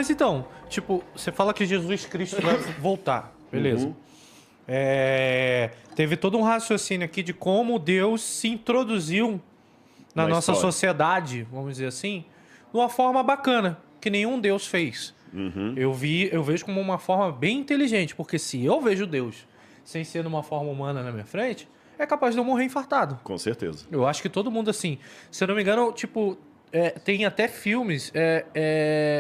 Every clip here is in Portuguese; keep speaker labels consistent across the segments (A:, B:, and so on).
A: Mas então, tipo, você fala que Jesus Cristo vai voltar, beleza.
B: Uhum.
A: Teve todo um raciocínio aqui de como Deus se introduziu na nossa
B: história.
A: sociedade, vamos dizer assim, de uma forma bacana, que nenhum Deus fez. Eu vejo como uma forma bem inteligente, porque se eu vejo Deus sem ser numa forma humana na minha frente, é capaz de eu morrer infartado.
B: Com certeza.
A: Eu acho que todo mundo assim, se eu não me engano, tipo, tem até filmes,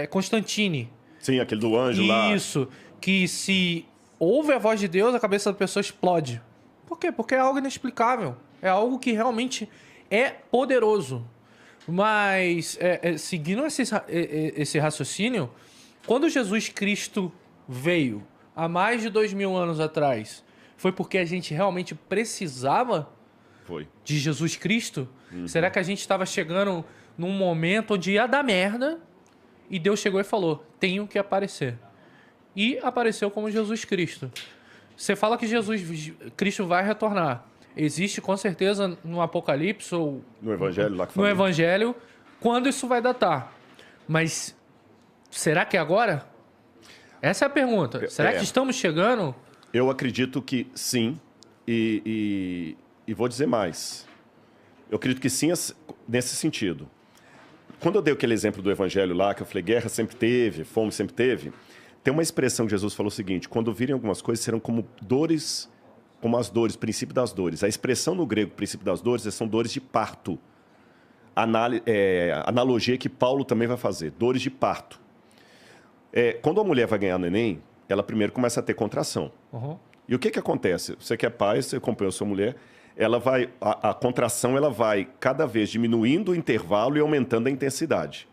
A: Constantine.
B: Sim, aquele do anjo lá.
A: Isso, que se ouve a voz de Deus, a cabeça da pessoa explode. Por quê? Porque é algo inexplicável. É algo que realmente é poderoso. Mas, seguindo esse raciocínio, quando Jesus Cristo veio há mais de 2000 anos atrás, foi porque a gente realmente precisava
B: Foi.
A: de Jesus Cristo? Será que a gente estava chegando num momento onde ia dar merda e Deus chegou e falou, tenho que aparecer? E apareceu como Jesus Cristo. Você fala que Jesus Cristo vai retornar. Existe com certeza no Apocalipse ou
B: No Evangelho lá que
A: no
B: falei.
A: Evangelho quando isso vai datar. Mas será que é agora? Essa é a pergunta. Será que estamos chegando?
B: Eu acredito que sim. E vou dizer mais. Eu acredito que sim nesse sentido. Quando eu dei aquele exemplo do Evangelho lá, que eu falei, guerra sempre teve, fome sempre teve, tem uma expressão que Jesus falou o seguinte, quando virem algumas coisas, serão como dores, como as dores, princípio das dores. A expressão no grego, princípio das dores, são dores de parto. Analogia que Paulo também vai fazer, dores de parto. Quando a mulher vai ganhar neném, ela primeiro começa a ter contração.
A: Uhum.
B: E o que acontece? Você que é pai, você acompanhou sua mulher, a contração ela vai cada vez diminuindo o intervalo e aumentando a intensidade.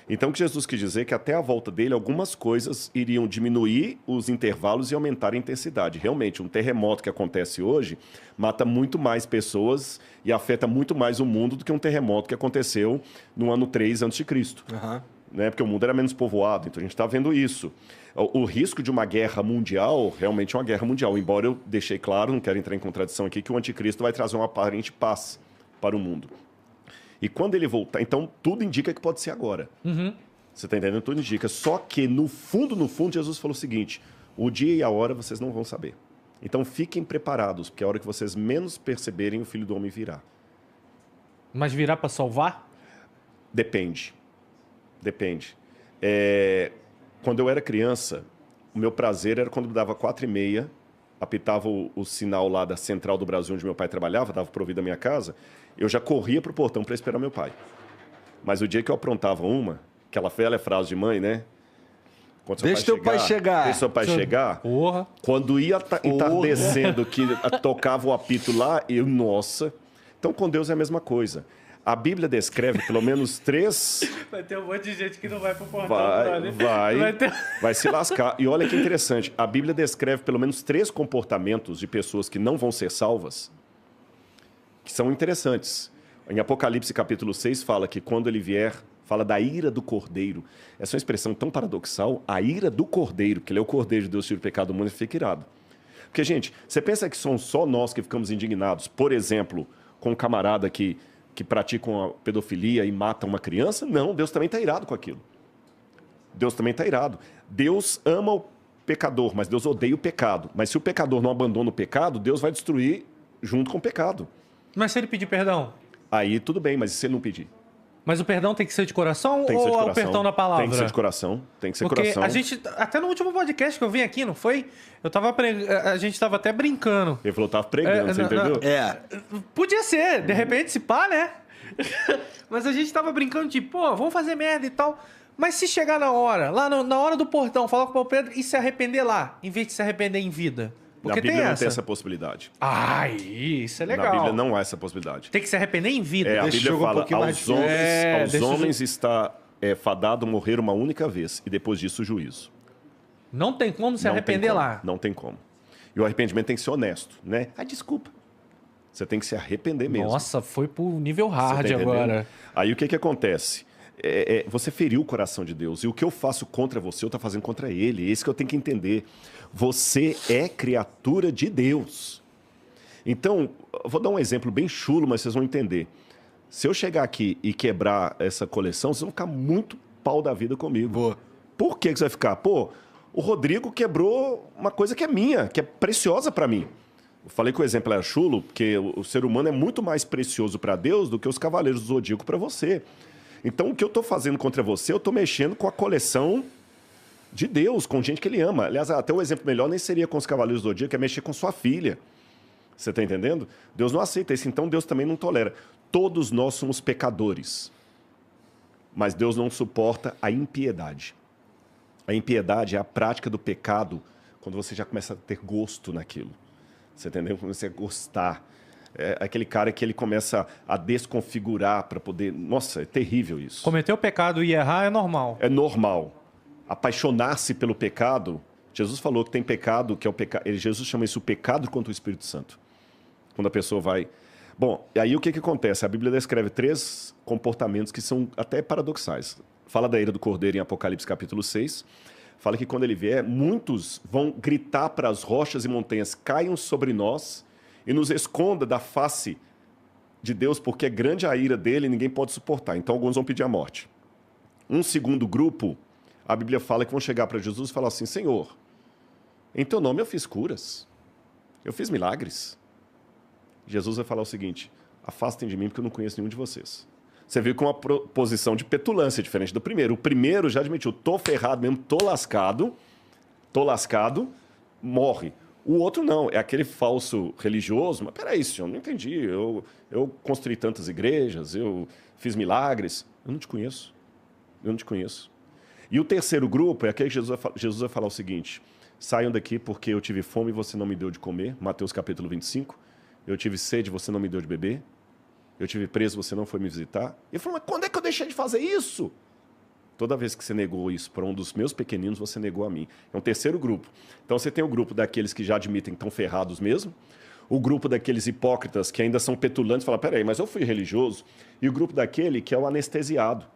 B: Então, o que Jesus quis dizer é que até a volta dele, algumas coisas iriam diminuir os intervalos e aumentar a intensidade. Realmente, um terremoto que acontece hoje mata muito mais pessoas e afeta muito mais o mundo do que um terremoto que aconteceu no ano 3 a.C.
C: Aham.
B: Né? Porque o mundo era menos povoado, então a gente está vendo isso. O risco de uma guerra mundial, realmente é uma guerra mundial, embora eu deixei claro, não quero entrar em contradição aqui, que o anticristo vai trazer uma aparente paz para o mundo. E quando ele voltar, então tudo indica que pode ser agora. Você está entendendo? Tudo indica. Só que no fundo, Jesus falou o seguinte, o dia e a hora vocês não vão saber. Então fiquem preparados, porque a hora que vocês menos perceberem, o Filho do Homem virá.
A: Mas virá para salvar?
B: Depende. Quando eu era criança, o meu prazer era quando dava 4h30, apitava o sinal lá da Central do Brasil, onde meu pai trabalhava, dava para ouvir da minha casa, eu já corria pro portão para esperar meu pai. Mas o dia que eu aprontava aquela velha frase de mãe, né? Quando
C: Deixa teu pai chegar.
B: Deixa seu pai chegar.
A: Porra.
B: Quando ia entardecendo, que tocava o apito lá, nossa. Então, com Deus é a mesma coisa. A Bíblia descreve pelo menos 3...
A: Vai ter um monte de gente que não vai pro portão.
B: Vai se lascar. E olha que interessante, a Bíblia descreve pelo menos 3 comportamentos de pessoas que não vão ser salvas, que são interessantes. Em Apocalipse capítulo 6 fala que quando ele vier, fala da ira do Cordeiro. Essa é uma expressão tão paradoxal, a ira do Cordeiro, que ele é o Cordeiro de Deus, tira o pecado do mundo, e fica irado. Porque, gente, você pensa que são só nós que ficamos indignados, por exemplo, com um camarada que praticam a pedofilia e matam uma criança? Não, Deus também está irado com aquilo. Deus também está irado. Deus ama o pecador, mas Deus odeia o pecado. Mas se o pecador não abandona o pecado, Deus vai destruir junto com o pecado.
A: Mas se ele pedir perdão?
B: Aí tudo bem, mas e se ele não pedir?
A: Mas o perdão tem que ser de coração
B: Tem que ser de
A: ou é o
B: coração.
A: perdão da palavra?
B: Tem que ser de coração. Tem que ser
A: Porque
B: coração.
A: a gente, até no último podcast que eu vim aqui, não foi? A gente tava até brincando.
B: Ele falou, tava pregando, você entendeu?
A: Podia ser, de repente, se pá, né? Mas a gente tava brincando de, vamos fazer merda e tal. Mas se chegar na hora, lá na hora do portão, falar com o Pedro e se arrepender lá, em vez de se arrepender em vida. Porque
B: Na Bíblia
A: tem
B: não tem essa possibilidade.
A: Isso é legal.
B: Na Bíblia não há essa possibilidade.
A: Tem que se arrepender em vida.
B: A Bíblia fala, aos homens está fadado morrer uma única vez, e depois disso o juízo.
A: Não tem como se arrepender lá.
B: Não tem como. E o arrependimento tem que ser honesto, né? Desculpa. Você tem que se arrepender mesmo.
A: Nossa, foi pro nível hard agora.
B: Aí o que acontece? Você feriu o coração de Deus. E o que eu faço contra você, eu estou fazendo contra ele. É isso que eu tenho que entender. Você é criatura de Deus. Então, eu vou dar um exemplo bem chulo, mas vocês vão entender. Se eu chegar aqui e quebrar essa coleção, vocês vão ficar muito pau da vida comigo.
C: Boa.
B: Por que você vai ficar? Pô, o Rodrigo quebrou uma coisa que é minha, que é preciosa para mim. Eu falei que o exemplo era chulo, porque o ser humano é muito mais precioso para Deus do que os cavaleiros do Zodíaco para você. Então, o que eu estou fazendo contra você, eu estou mexendo com a coleção de Deus, com gente que ele ama. Aliás, até o exemplo melhor nem seria com os cavaleiros do Zodíaco, é mexer com sua filha. Você está entendendo? Deus não aceita isso, então Deus também não tolera. Todos nós somos pecadores, mas Deus não suporta a impiedade. A impiedade é a prática do pecado quando você já começa a ter gosto naquilo. Você entendeu? Quando você gostar. É aquele cara que ele começa a desconfigurar para poder... Nossa, é terrível isso.
A: Cometer o pecado e errar é normal.
B: É normal. Apaixonar-se pelo pecado... Jesus falou que tem pecado, que é o pecado... Jesus chama isso o pecado contra o Espírito Santo. Quando a pessoa vai... Bom, e aí o que acontece? A Bíblia descreve 3 comportamentos que são até paradoxais. Fala da ira do Cordeiro em Apocalipse capítulo 6. Fala que quando ele vier, muitos vão gritar para as rochas e montanhas, caiam sobre nós e nos esconda da face de Deus, porque é grande a ira dele e ninguém pode suportar. Então alguns vão pedir a morte. Um segundo grupo, a Bíblia fala que vão chegar para Jesus e falar assim, Senhor, em teu nome eu fiz curas, eu fiz milagres. Jesus vai falar o seguinte, afastem de mim porque eu não conheço nenhum de vocês. Você viu com uma posição de petulância diferente do primeiro. O primeiro já admitiu, tô ferrado mesmo, tô lascado, morre. O outro não, é aquele falso religioso, mas peraí, senhor, não entendi, eu construí tantas igrejas, eu fiz milagres, eu não te conheço. E o terceiro grupo é aquele que Jesus vai falar o seguinte, saiam daqui porque eu tive fome e você não me deu de comer, Mateus capítulo 25, eu tive sede e você não me deu de beber, eu tive preso, você não foi me visitar. Ele falou, mas quando é que eu deixei de fazer isso? Toda vez que você negou isso para um dos meus pequeninos, você negou a mim. É um terceiro grupo. Então você tem o grupo daqueles que já admitem que estão ferrados mesmo, o grupo daqueles hipócritas que ainda são petulantes, falam, peraí, mas eu fui religioso, e o grupo daquele que é o anestesiado.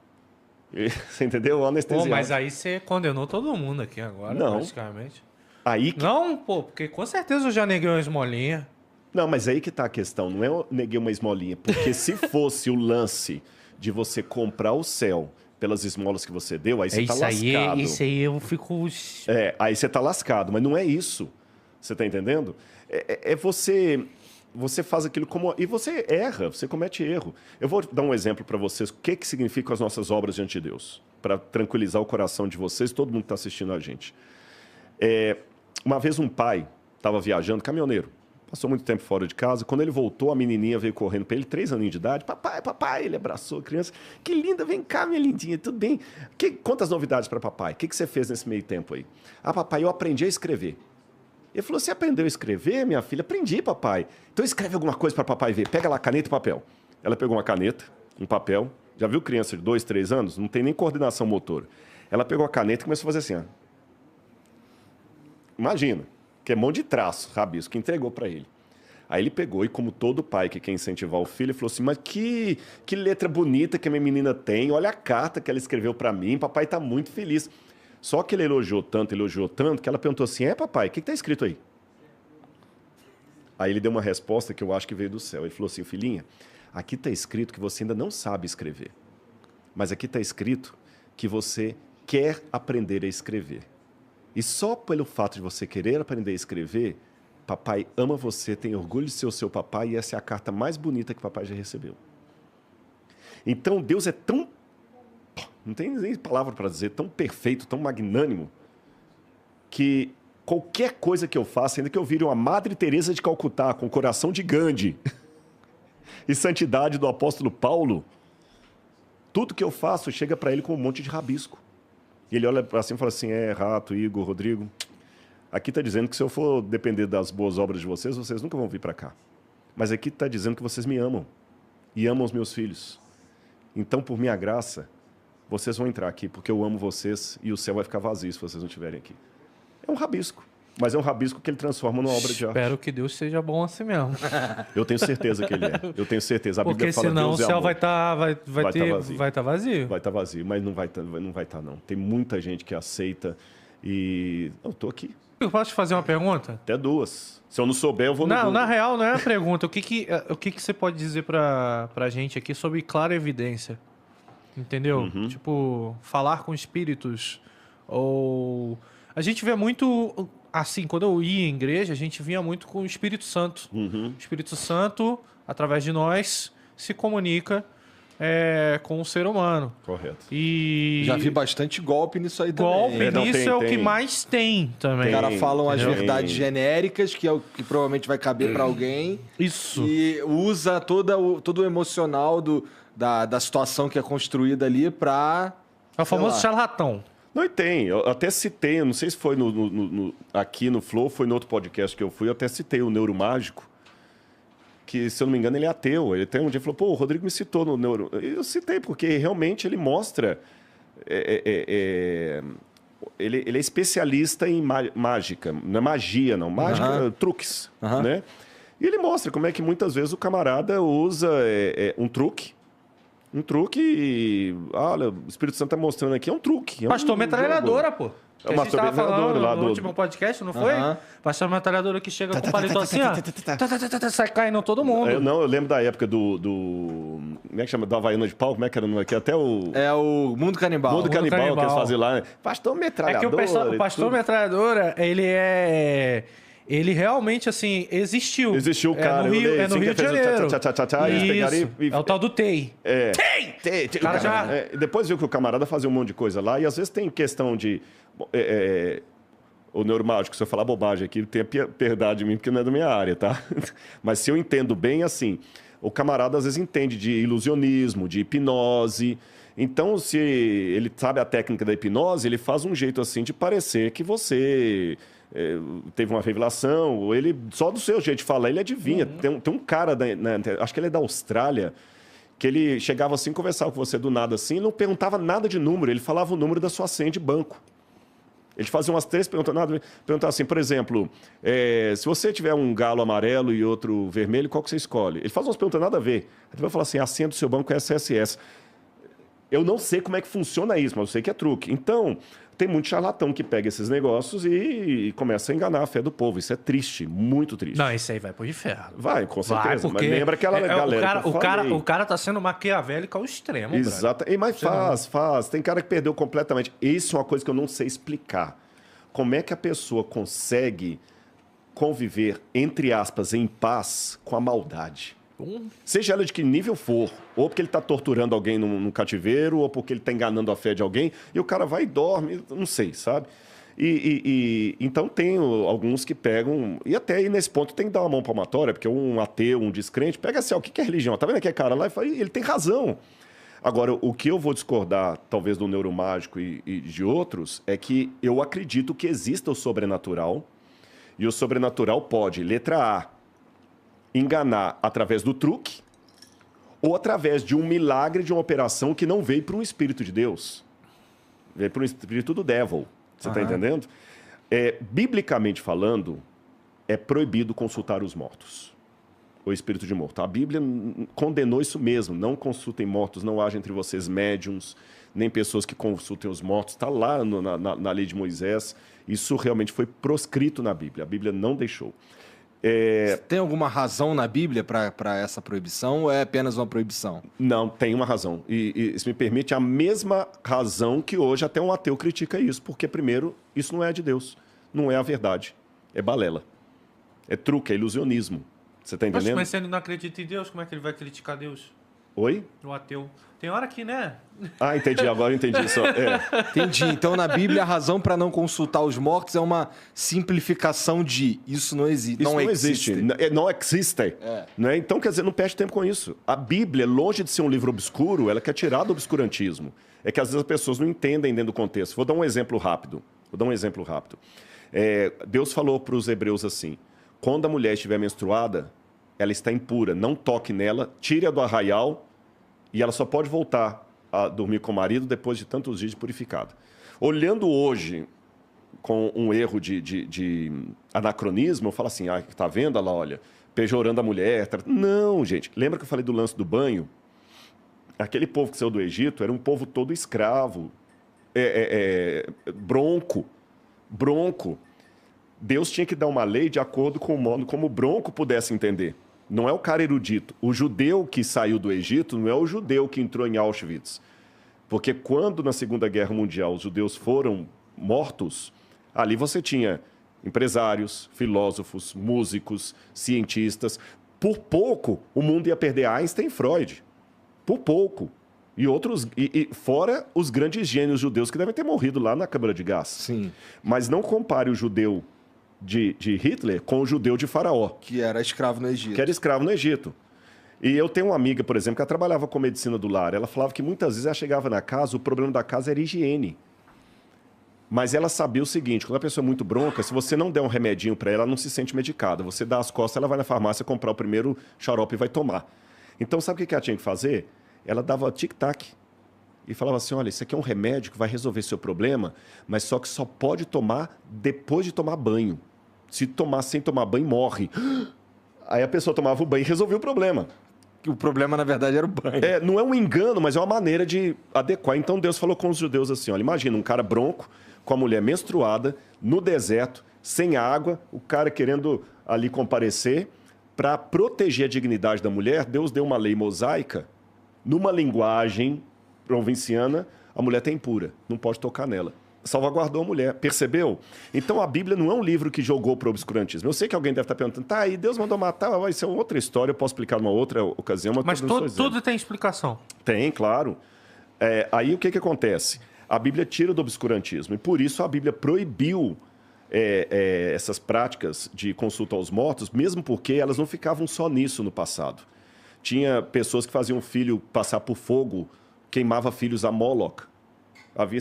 B: Você entendeu? O anestesiado.
A: Pô, mas aí você condenou todo mundo aqui agora,
B: não.
A: praticamente.
B: Aí que...
A: Não, pô, porque com certeza eu já neguei uma esmolinha.
B: Não, mas aí que tá a questão, não é eu neguei uma esmolinha, porque se fosse o lance de você comprar o céu pelas esmolas que você deu, aí você tá lascado.
A: Isso aí eu fico...
B: Aí você tá lascado, mas não é isso, você tá entendendo? Você faz aquilo como... E você erra, você comete erro. Eu vou dar um exemplo para vocês, o que significam as nossas obras diante de Deus, para tranquilizar o coração de vocês, todo mundo que está assistindo a gente. Uma vez um pai estava viajando, caminhoneiro, passou muito tempo fora de casa. Quando ele voltou, a menininha veio correndo para ele, 3 aninhos de idade. Papai, ele abraçou a criança. Que linda, vem cá, minha lindinha, tudo bem? Conta as novidades para papai. O que você fez nesse meio tempo aí? Ah, papai, eu aprendi a escrever. Ele falou, você aprendeu a escrever, minha filha? Aprendi, papai. Então escreve alguma coisa para papai ver. Pega lá caneta e papel. Ela pegou uma caneta, um papel. Já viu criança de 2, 3 anos? Não tem nem coordenação motora. Ela pegou a caneta e começou a fazer assim, ó. Imagina. Que é mão de traço, rabisco, que entregou para ele. Aí ele pegou e, como todo pai que quer incentivar o filho, ele falou assim, mas que letra bonita que a minha menina tem, olha a carta que ela escreveu para mim, papai está muito feliz. Só que ele elogiou tanto, que ela perguntou assim, papai, o que está escrito aí? Aí ele deu uma resposta que eu acho que veio do céu. Ele falou assim, filhinha, aqui está escrito que você ainda não sabe escrever, mas aqui está escrito que você quer aprender a escrever. E só pelo fato de você querer aprender a escrever, papai ama você, tem orgulho de ser o seu papai e essa é a carta mais bonita que papai já recebeu. Então Deus é tão, não tem nem palavra para dizer, tão perfeito, tão magnânimo, que qualquer coisa que eu faça, ainda que eu vire uma Madre Teresa de Calcutá, com o coração de Gandhi e santidade do apóstolo Paulo, tudo que eu faço chega para ele com um monte de rabisco. E ele olha para cima e fala assim, Rato, Igor, Rodrigo, aqui está dizendo que se eu for depender das boas obras de vocês, vocês nunca vão vir para cá. Mas aqui está dizendo que vocês me amam e amam os meus filhos. Então, por minha graça, vocês vão entrar aqui, porque eu amo vocês e o céu vai ficar vazio se vocês não estiverem aqui. É um rabisco, mas é um rabisco que ele transforma numa obra de arte.
A: Espero que Deus seja bom assim mesmo.
B: Eu tenho certeza que ele é. Eu tenho certeza. A Bíblia
A: porque
B: fala,
A: senão
B: Deus
A: o céu
B: é
A: vai estar
B: vazio.
A: vai estar vazio.
B: Vai estar vazio, mas não vai estar não. Tem muita gente que aceita e... Eu estou aqui.
A: Eu posso te fazer uma pergunta?
B: Até 2. Se eu não souber, eu vou no Google.
A: Na real, não é a pergunta. O que você pode dizer pra gente aqui sobre clara evidência? Entendeu? Tipo, falar com espíritos Ou... A gente vê muito... Assim, quando eu ia em igreja, a gente vinha muito com o Espírito Santo. O Espírito Santo, através de nós, se comunica com o ser humano.
B: Correto.
A: E...
C: Já vi bastante golpe nisso aí também.
A: Golpe nisso é o que mais tem também.
C: Os caras falam as
B: Tem.
C: verdades genéricas, que é o que provavelmente vai caber pra alguém.
A: Isso.
C: E usa todo o emocional da situação que é construída ali pra...
A: É o famoso charlatão.
B: Não, e tem. Eu até citei, eu não sei se foi aqui no Flow, foi no outro podcast que eu fui, eu até citei o Neuromágico, que, se eu não me engano, ele é ateu. Ele tem um dia falou, pô, o Rodrigo me citou no Neuro... Eu citei, porque realmente ele mostra... Ele é especialista em mágica. Não é magia, não. Mágica, truques, né? E ele mostra como é que muitas vezes o camarada usa um truque. Um truque e... Olha, o Espírito Santo está mostrando aqui, é um truque.
A: Pastor Metralhadora, pô.
B: É
A: a
B: uma
A: gente tava falando
B: lá
A: no último podcast, não foi? Pastor Metralhadora que chega com o paletó assim, ó. Sai caindo todo mundo.
B: Eu lembro da época do... Como é que chama? Do Havaiana de Pau? Como é que era o nome aqui? Até o...
C: É o Mundo Canibal.
B: Mundo Canibal que eles faziam lá. Né? Pastor Metralhadora.
A: É que o Pastor Metralhadora, ele realmente, assim, existiu.
B: Existiu o cara.
A: No Rio de Janeiro.
B: É
A: o tal do TEI.
B: O cara já... depois viu que o camarada fazia um monte de coisa lá. E às vezes tem questão de... o neuromágico, se eu falar bobagem aqui, tem piedade de mim, porque não é da minha área, tá? Mas se eu entendo bem, assim... O camarada às vezes entende de ilusionismo, de hipnose... Então, se ele sabe a técnica da hipnose, ele faz um jeito assim de parecer que você... teve uma revelação, ou ele, só do seu jeito de falar, ele adivinha. Tem um cara, acho que ele é da Austrália, que ele chegava assim, conversava com você do nada assim, e não perguntava nada de número, ele falava o número da sua senha de banco. Ele fazia umas 3 perguntas, perguntava assim, por exemplo, se você tiver um galo amarelo e outro vermelho, qual que você escolhe? Ele faz umas perguntas nada a ver. Ele vai falar assim, a senha do seu banco é SSS. Eu não sei como é que funciona isso, mas eu sei que é truque. Então, tem muito charlatão que pega esses negócios e começa a enganar a fé do povo. Isso é triste, muito triste.
A: Não, isso aí vai pro inferno.
B: Vai, com certeza.
A: Vai, porque
B: mas lembra aquela galera
A: o cara tá sendo maquiavélico ao extremo.
B: Exato. Mas faz. Tem cara que perdeu completamente. Isso é uma coisa que eu não sei explicar. Como é que a pessoa consegue conviver, entre aspas, em paz com a maldade? Seja ela de que nível for, ou porque ele está torturando alguém num cativeiro, ou porque ele está enganando a fé de alguém, e o cara vai e dorme, não sei, sabe? Então tem alguns que pegam, e até aí nesse ponto tem que dar uma mão palmatória, porque um ateu, um descrente, pega assim, o que é religião? Tá vendo aquele cara lá e fala, ele tem razão. Agora, o que eu vou discordar, talvez do neuromágico e de outros, é que eu acredito que exista o sobrenatural, e o sobrenatural pode, letra A, enganar através do truque ou através de um milagre, de uma operação que não veio para um espírito de Deus. Veio para um espírito do devil. Você está entendendo? Biblicamente falando, é proibido consultar os mortos. O espírito de morto. A Bíblia condenou isso mesmo. Não consultem mortos, não haja entre vocês médiums, nem pessoas que consultem os mortos. Está lá na lei de Moisés. Isso realmente foi proscrito na Bíblia. A Bíblia não deixou.
C: Tem alguma razão na Bíblia para essa proibição ou é apenas uma proibição?
B: Não, tem uma razão. E se me permite, a mesma razão que hoje até um ateu critica isso. Porque, primeiro, isso não é de Deus. Não é a verdade. É balela. É truque, é ilusionismo. Você está entendendo?
A: Mas se ele não acredita em Deus, como é que ele vai criticar Deus?
B: Oi?
A: O ateu. Tem hora que, né?
B: Ah, entendi. Agora eu entendi.
C: Entendi. Então, na Bíblia, a razão para não consultar os mortos é uma simplificação de isso não existe.
B: Isso não existe. Não existe. Né? Então, quer dizer, não perde tempo com isso. A Bíblia, longe de ser um livro obscuro, ela quer tirar do obscurantismo. É que às vezes as pessoas não entendem dentro do contexto. Vou dar um exemplo rápido. Deus falou para os hebreus assim, quando a mulher estiver menstruada, ela está impura, não toque nela, tire-a do arraial e ela só pode voltar a dormir com o marido depois de tantos dias de purificada. Olhando hoje com um erro de anacronismo, eu falo assim, tá vendo? Ela olha, pejorando a mulher. Não, gente, lembra que eu falei do lance do banho? Aquele povo que saiu do Egito era um povo todo escravo, bronco. Deus tinha que dar uma lei de acordo com o modo como o bronco pudesse entender. Não é o cara erudito. O judeu que saiu do Egito não é o judeu que entrou em Auschwitz. Porque quando, na Segunda Guerra Mundial, os judeus foram mortos, ali você tinha empresários, filósofos, músicos, cientistas. Por pouco, o mundo ia perder Einstein e Freud. Por pouco. E outros, fora os grandes gênios judeus que devem ter morrido lá na câmara de gás.
C: Sim.
B: Mas não compare o judeu de Hitler com o judeu de Faraó.
C: Que era escravo no Egito.
B: Que era escravo no Egito. E eu tenho uma amiga, por exemplo, que ela trabalhava com medicina do lar. Ela falava que muitas vezes ela chegava na casa, o problema da casa era higiene. Mas ela sabia o seguinte, quando a pessoa é muito bronca, se você não der um remedinho para ela, ela não se sente medicada. Você dá as costas, ela vai na farmácia comprar o primeiro xarope e vai tomar. Então, sabe o que ela tinha que fazer? Ela dava tic-tac e falava assim, olha, isso aqui é um remédio que vai resolver seu problema, mas só que só pode tomar depois de tomar banho. Se tomar sem tomar banho, morre. Aí a pessoa tomava o banho e resolvia o problema.
C: O problema, na verdade, era o banho.
B: Não é um engano, mas é uma maneira de adequar. Então Deus falou com os judeus assim, olha, imagina um cara bronco, com a mulher menstruada, no deserto, sem água, o cara querendo ali comparecer. Para proteger a dignidade da mulher, Deus deu uma lei mosaica, numa linguagem provinciana, a mulher está impura, não pode tocar nela. Salvaguardou a mulher, percebeu? Então a Bíblia não é um livro que jogou para o obscurantismo. Eu sei que alguém deve estar perguntando, tá, e Deus mandou matar, vai ser outra história, eu posso explicar numa outra ocasião.
A: Mas tudo tem explicação.
B: Tem, claro. Aí o que acontece? A Bíblia tira do obscurantismo, e por isso a Bíblia proibiu essas práticas de consulta aos mortos, mesmo porque elas não ficavam só nisso no passado. Tinha pessoas que faziam filho passar por fogo, queimava filhos a Moloch. Havia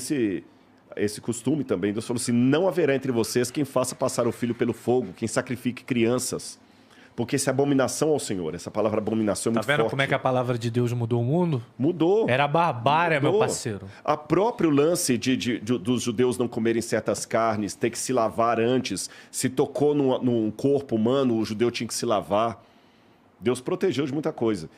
B: esse costume também. Deus falou assim, não haverá entre vocês quem faça passar o filho pelo fogo, quem sacrifique crianças. Porque isso é abominação ao Senhor. Essa palavra abominação é muito forte.
A: Tá vendo como é que a palavra de Deus mudou o mundo?
B: Mudou.
A: Era barbárie, meu parceiro.
B: A próprio lance dos judeus não comerem certas carnes, ter que se lavar antes. Se tocou num corpo humano, o judeu tinha que se lavar. Deus protegeu de muita coisa.